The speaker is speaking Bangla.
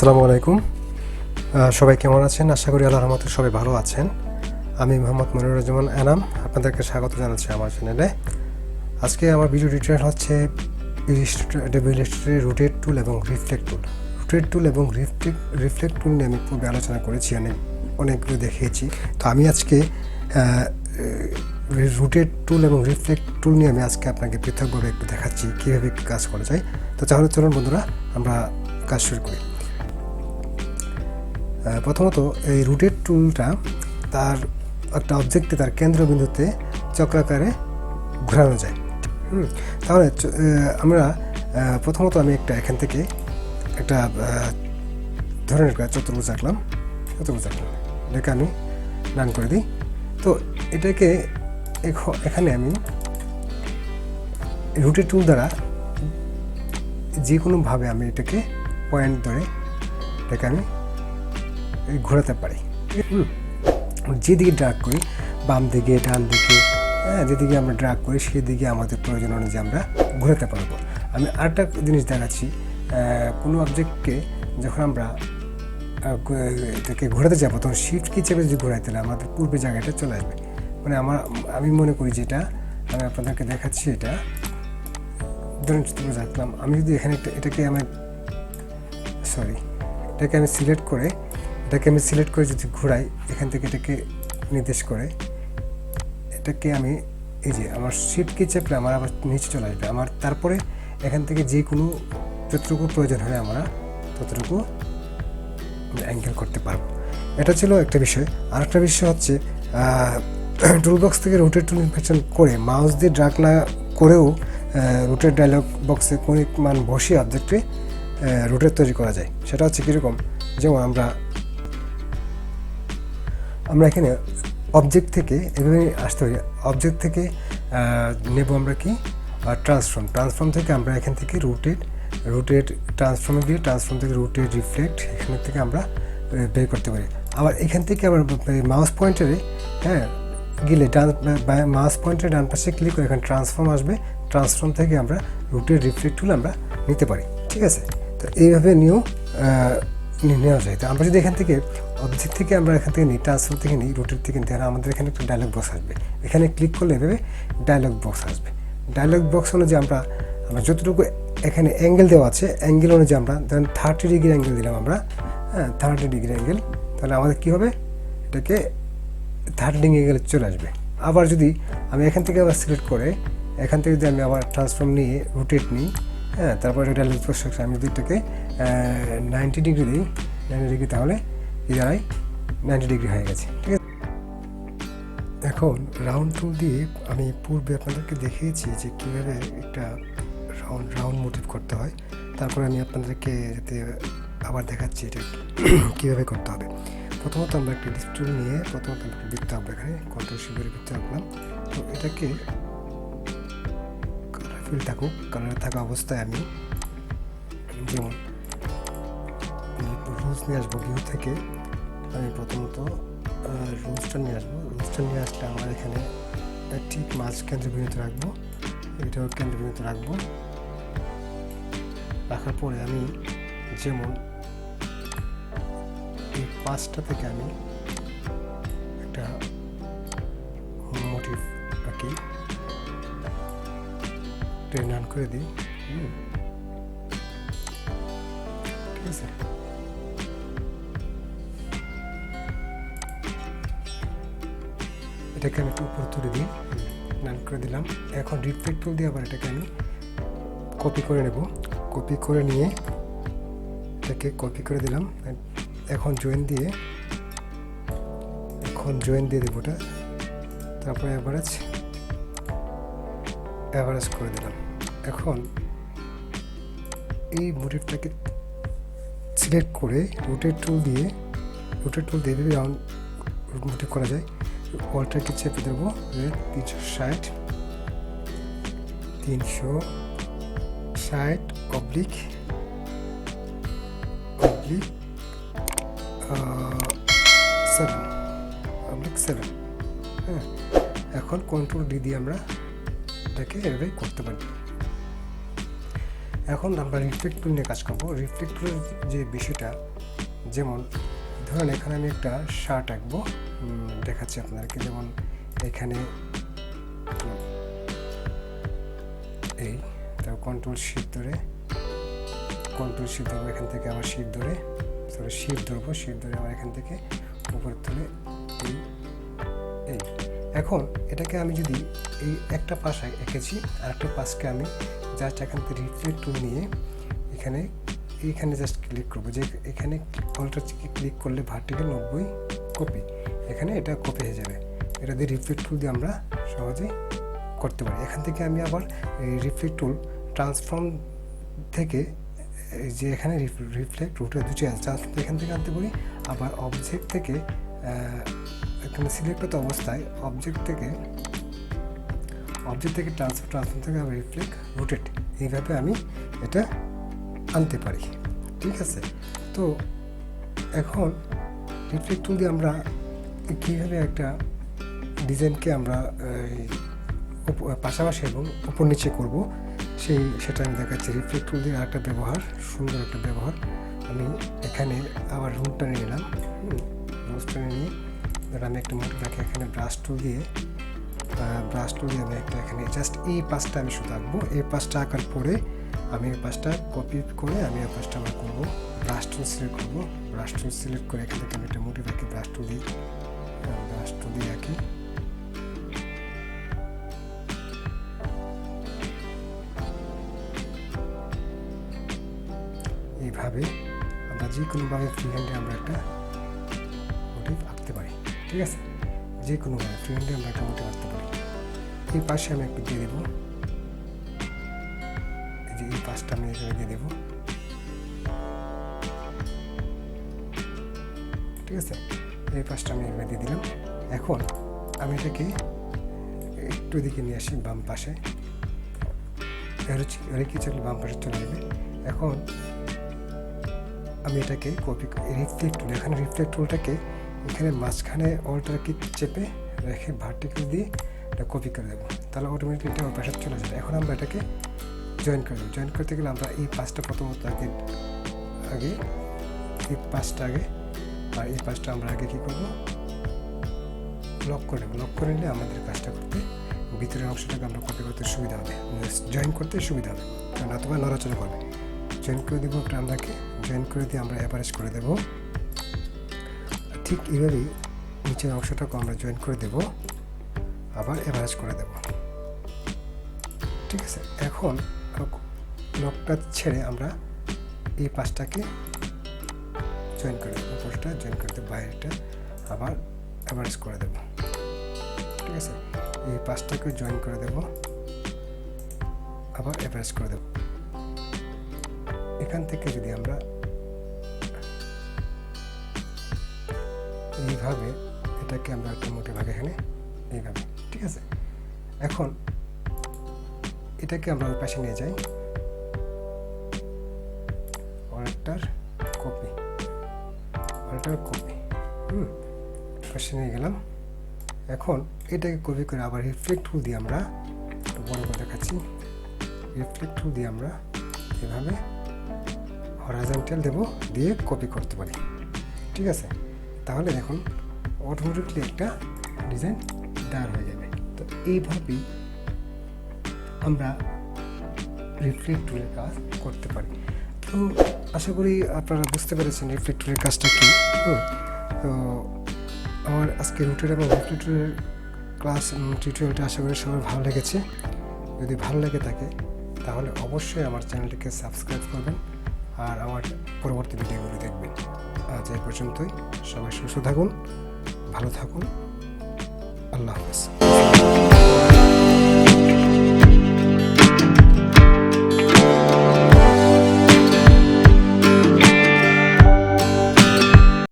আসসালামু আলাইকুম। সবাই কেমন আছেন? আশা করি আল্লাহর রহমতে সবাই ভালো আছেন। আমি মোহাম্মদ মনিরুজ্জামান এনাম, আপনাদেরকে স্বাগত জানাচ্ছি আমার চ্যানেলে। আজকে আমার ভিডিও টিউটোরিয়াল হচ্ছে Adobe Illustrator রোটেট টুল এবং রিফ্লেক্ট টুল। রোটেট টুল এবং রিফ্লেক্ট টুল নিয়ে আমি পূর্বে আলোচনা করেছি, অনেকগুলো দেখিয়েছি। তো আমি আজকে রোটেট টুল এবং রিফ্লেক্ট টুল নিয়ে আমি আজকে আপনাকে পৃথকভাবে একটু দেখাচ্ছি কীভাবে কাজ করা যায়। তো তাহলে চলুন বন্ধুরা, আমরা কাজ শুরু করি। প্রথমত এই রোটেট টুলটা তার একটা অবজেক্টে তার কেন্দ্রবিন্দুতে চক্রাকারে ঘোরানো যায়। তাহলে আমরা প্রথমত আমি এখান থেকে একটা ধরনের চতুর্ভুজ আঁকলাম। এটাকে আমি রান করে দিই। তো এটাকে এখানে আমি রোটেট টুল দ্বারা যে কোনোভাবে আমি এটাকে পয়েন্ট ধরে এটাকে আমি ঘোরাতে পারি। যেদিকে ড্রাগ করি, বাম দিকে ডান দিকে, যেদিকে আমরা ড্রাগ করি সেদিকে আমাদের প্রয়োজন অনুযায়ী আমরা ঘোরাতে পারবো। আমি আরেকটা জিনিস দেখাচ্ছি, কোনো অবজেক্টকে যখন আমরা এটাকে ঘোরাতে যাবো তখন শিফট কি চেপে যদি ঘোরাই তাহলে আমাদের পূর্বে জায়গাটা চলে আসবে। মানে আমি মনে করি যেটা আমি আপনাদেরকে দেখাচ্ছি, এটা ধরুন রাখলাম। আমি যদি এখানে এটাকে আমি সিলেক্ট করে যদি ঘোরাই, এখান থেকে এটাকে নির্দেশ করে এটাকে আমি এই যে আমার শিফট কি চেপলে আমার আবার নিচে চলে আসবে। আমার তারপরে এখান থেকে যে কোনো যতটুকু প্রয়োজন হয় আমরা ততটুকু অ্যাঙ্গেল করতে পারবো। এটা ছিল একটা বিষয়। আরেকটা বিষয় হচ্ছে টুলবক্স থেকে রোটেট টুল নির্বাচন করে মাউস দিয়ে ড্রাগ না করেও রোটেট ডায়লগ বক্সে কৌণিক মান বসিয়ে অবজেক্টে রোটেট তৈরি করা যায়। সেটা হচ্ছে কীরকম, যেমন আমরা এখানে অবজেক্ট থেকে এভাবে আসতে পারি। অবজেক্ট থেকে নেব আমরা কি ট্রান্সফর্ম থেকে আমরা এখান থেকে রোটেট ট্রান্সফর্মে গিয়ে ট্রান্সফর্ম থেকে রোটেট রিফ্লেক্ট এখান থেকে আমরা বের করতে পারি। আবার এখান থেকে আবার মাউস পয়েন্টারে গেলে মাউস পয়েন্টারে ডান পাশে ক্লিক করে এখানে ট্রান্সফর্ম আসবে। ট্রান্সফর্ম থেকে আমরা রোটেট রিফ্লেক্ট টুল আমরা নিতে পারি। ঠিক আছে, তো এইভাবে নেওয়া যায়। তো আমরা যদি এখান থেকে অবজেক্ট থেকে আমরা এখান থেকে নিই, ট্রান্সফর্ম থেকে নিই, রোটেট থেকে নিই, তাহলে আমাদের এখানে একটা ডায়লগ বক্স আসবে। এখানে ক্লিক করলে এভাবে ডায়লগ বক্স আসবে। ডায়লগ বক্স অনুযায়ী আমরা যতটুকু এখানে অ্যাঙ্গেল দেওয়া আছে, অ্যাঙ্গেল অনুযায়ী আমরা ধরেন 30 ডিগ্রি অ্যাঙ্গেল দিলাম আমরা, 30 ডিগ্রি অ্যাঙ্গেল, তাহলে আমাদের কী হবে, এটাকে 30 ডিগ্রি অ্যাঙ্গেলে চলে আসবে। আবার যদি আমি এখান থেকে আবার সিলেক্ট করে এখান থেকে যদি আমি আবার ট্রান্সফর্ম নিয়ে রোটেট নিই, তারপরে ডায়লগ বক্স আমি যদি এটাকে 90 ডিগ্রি দিই, 90 ডিগ্রি, তাহলে এই দাঁড়ায় 90 ডিগ্রি হয়ে গেছে। ঠিক আছে, এখন রাউন্ড টুল দিয়ে আমি পূর্বে আপনাদেরকে দেখিয়েছি যে কীভাবে একটা রাউন্ড মোটিভ করতে হয়। তারপরে আমি আপনাদেরকে আবার দেখাচ্ছি এটা কীভাবে করতে হবে। প্রথমত আমরা একটা টুল নিয়ে একটা বৃত্ত আঁকবো। এখানে কন্ট্রোল শিফট করে বৃত্ত আঁকলাম। তো এটাকে কালারে থাকা অবস্থায় আমি যেমন রুলস নিয়ে আসবো, ভিউ থেকে আমি প্রথমত রুলসটা নিয়ে আসবো। রুলসটা নিয়ে আসলে আমার এখানে ঠিক মাঝ কেন্দ্রবিন্দুতে রাখবো, এটাও কেন্দ্রবিন্দুতে রাখবো। রাখার পরে আমি যেমন এই 5টা থেকে আমি একটা মোটিভ আঁকি, টেন রান করে দিই। ঠিক আছে, এটাকে আমি একটু উপরে তুলে দিই, রান করে দিলাম। এখন রিফ্লেক্ট টুল দিয়ে আবার এটাকে আমি কপি করে নেব। কপি করে নিয়ে এটাকে কপি করে দিলাম। এখন জয়েন দিয়ে দেবো ওটা। তারপরে অ্যাভারেজ করে দিলাম। এখন এই মোটিভটাকে সিলেক্ট করে রোটেট টুল দিয়ে রাউন্ড মোটিভ করা যায়। অল্টারকে চেপে দেবো 360 অবলিক 7। এখন কন্ট্রোল ডি দিয়ে আমরা এটাকে এভাবে করতে পারি। এখন আমরা রিফ্লেক্ট টুল নিয়ে কাজ করবো। রিফ্লেক্ট টুলের যে বিষয়টা যেমন ধরুন এখানে আমি একটা শার্ট আঁকবো, দেখাচ্ছি আপনাদেরকে। যেমন এখানে এই তারপর কন্ট্রোল শিফট ধরে ধরবো, এখান থেকে আবার শিফট ধরে শিফট ধরে আবার এখান থেকে উপরে তুলে এই। এখন এটাকে আমি যদি এই একটা পাশ এঁকেছি, আর একটা পাশকে আমি জাস্ট এখান থেকে রিফ্লেক্ট টুল নিয়ে এইখানে জাস্ট ক্লিক করবো, যে এখানে অল্টার ক্লিক করলে ভার্টিক্যাল 90 কপি, এখানে এটা কপি হয়ে যাবে। এটা দিয়ে রিফ্লেক্ট টুল দিয়ে আমরা সহজেই করতে পারি। এখান থেকে আমি আবার এই রিফ্লেক্ট টুল ট্রান্সফর্ম থেকে যে এখানে রিফ্লেক্ট রুটের দুটি আছে, ট্রান্সফর্ম এখান থেকে আনতে পারি। আবার অবজেক্ট থেকে এখানে সিলেক্ট অবস্থায় অবজেক্ট থেকে ট্রান্সফর্ম থেকে আবার রিফ্লেক্ট রোটেট, এইভাবে আমি এটা আনতে পারি। ঠিক আছে, তো এখন রিফ্লেক্ট টুল দিয়ে আমরা কীভাবে একটা ডিজাইনকে আমরা পাশাপাশি এবং উপর নিচে করব সেটা আমি দেখাচ্ছি। রিফ্লেক্ট টুল দিয়ে আরেকটা ব্যবহার, সুন্দর একটা ব্যবহার। আমি এখানে আবার রুটটা নিয়ে নিলাম, নিয়ে আমি একটা মোটিভ রাখি, এখানে ব্রাশ টুল দিয়ে আমি একটা এখানে জাস্ট এই পাশটা আমি শুধু আঁকবো। এই পাশটা আঁকার পরে আমি এই পাশটা কপি করে আমি এই পাশটা আবার করবো, ব্রাশ টুল সিলেক্ট করবো। ব্রাশ টুল সিলেক্ট করে এখান থেকে আমি একটা মোটিভ রাখি, ব্রাশ টুল দিয়ে আঁকি। এইভাবে আমরা যে কোনোভাবে ফ্রি হ্যান্ডে আমরা একটা মোটিভ আঁকতে পারি। ঠিক আছে, যে কোনোভাবে ফ্রি হ্যান্ডে আমরা একটা মোটিভ আঁকতে পারি। এই পাশে আমি একটু দিয়ে দেবো, এই পাশটা আমি এখানে দিয়ে দেবো। ঠিক আছে, এই পাশটা আমি এখানে দিয়ে দিলাম। এখন আমি এটাকে একটু দিকে নিয়ে আসি বাম পাশে, রেখে চলে বাম পাশে চলে যাবে। এখন আমি এটাকে কপি রিফ্লেক্ট টুল, এখানে রিফ্লেক্ট টুলটাকে এখানে মাঝখানে অল্টার কি চেপে রেখে ভার্টিক্যাল দিয়ে এটা কপি করে দেবো, তাহলে অটোমেটিক এটা ওর পাশে চলে যাবে। এখন আমরা এটাকে জয়েন করে দেবো। জয়েন করতে গেলে আমরা এই পাশটা প্রথমত আগে এই পাশটা আগে, আর এই পাশটা আমরা আগে কী করবো, লক করে নেবো। লক করে নিলে আমাদের কাজটা করতে, ভিতরের অংশটাকে আমরা কপি করতে সুবিধা হবে, জয়েন করতে সুবিধা হবে, কারণ অথবা নড়াচড়া করবে। জয়েন করে দেবো আমরাকে, জয়েন করে দিয়ে আমরা অ্যাভারেজ করে দেবো। ঠিক এইভাবেই নিচের অংশটাকে আমরা জয়েন করে দেবো, আবার অ্যাভারেজ করে দেবো। ঠিক আছে, এখন লকটা ছেড়ে আমরা এই পাশটাকে জয়েন করে দেবো, উপরটা জয়েন করে দেবো, বাইরেটা আবার অ্যাভারেজ করে দেবো। ঠিক আছে, এই পাশটাকে জয়েন করে দেবো, আবার অ্যাভারেজ করে দেবো। এখান থেকে যদি আমরা এইভাবে এটাকে আমরা একটা মোটে ভাগে এখানে এইভাবে, ঠিক আছে, এখন এটাকে আমরা ওই পাশে নিয়ে যাই, অল্টার কপি পাশে নিয়ে গেলাম। এখন এটাকে কপি করে আবার রিফ্লেক্ট টুল দিয়ে আমরা বড় করে দেখাচ্ছি, রিফ্লেক্ট টুল দিয়ে আমরা এভাবে হরাইজন্টাল দেবো, দিয়ে কপি করতে পারি। ঠিক আছে, তাহলে এখন অটোমেটিকলি একটা ডিজাইন দাঁড় হয়ে যাবে। তো এইভাবেই আমরা রিফ্লেক্ট টুলের কাজ করতে পারি। তো আশা করি আপনারা বুঝতে পেরেছেন রিফ্লেক্ট টুলের কাজটা কী। তো আমার আজকে রুটেড এবং রিফ্লেক্ট টুলের ক্লাস টিউটোরিয়ালটা আশা করি সবার ভালো লেগেছে। যদি ভালো লেগে থাকে তাহলে অবশ্যই আমার চ্যানেলটিকে সাবস্ক্রাইব করবেন আর আমার পরবর্তী ভিডিওগুলো দেখবেন। আজ এই পর্যন্তই, সবাই সুস্থ থাকুন, ভালো থাকুন, আল্লাহ হাফেজ।